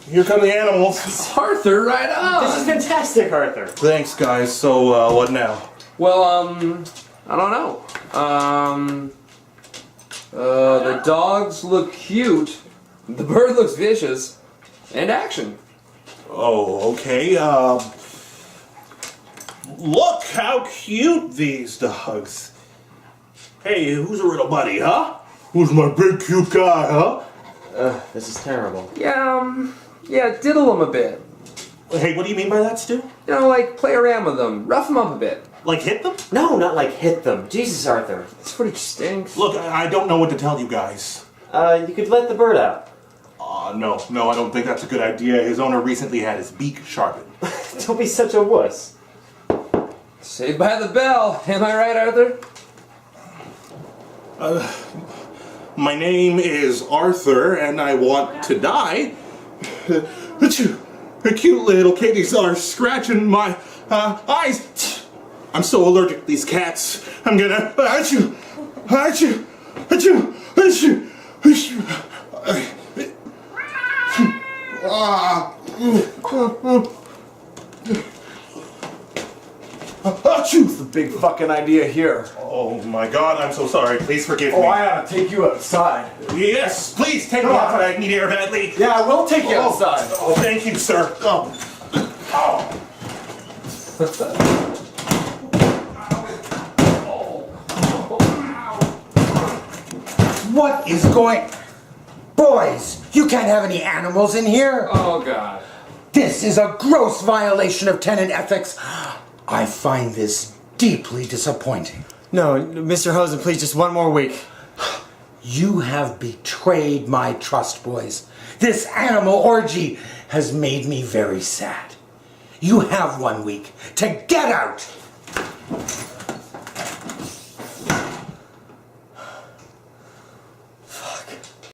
Here come the animals. Arthur, right on! This is fantastic, Arthur. Thanks, guys. So, what now? Well, I don't know. The dogs look cute, the bird looks vicious, and action. Oh, okay. Look how cute these dogs. Hey, who's a little buddy, huh? Who's my big cute guy, huh? This is terrible. Yeah, diddle them a bit. Hey, what do you mean by that, Stu? You know, like, play around with them, rough them up a bit. Like hit them? No, not like hit them. Jesus, Arthur. This footage stinks. Look, I don't know what to tell you guys. You could let the bird out. No, I don't think that's a good idea. His owner recently had his beak sharpened. Don't be such a wuss. Saved by the bell, am I right, Arthur? My name is Arthur, and I want to die. The cute little kitties are scratching my eyes. I'm so allergic to these cats. I'm gonna achoo, achoo, achoo, achoo, achoo. Achoo! The big fucking idea here. Oh my God! I'm so sorry. Please forgive me. Oh, I ought to take you outside. Yes, please take me outside. I need air badly. Yeah, I will take you outside. Oh, thank you, sir. Oh. What is going... Boys, you can't have any animals in here. Oh, God. This is a gross violation of tenant ethics. I find this deeply disappointing. No, Mr. Hosen, please, just one more week. You have betrayed my trust, boys. This animal orgy has made me very sad. You have 1 week to get out.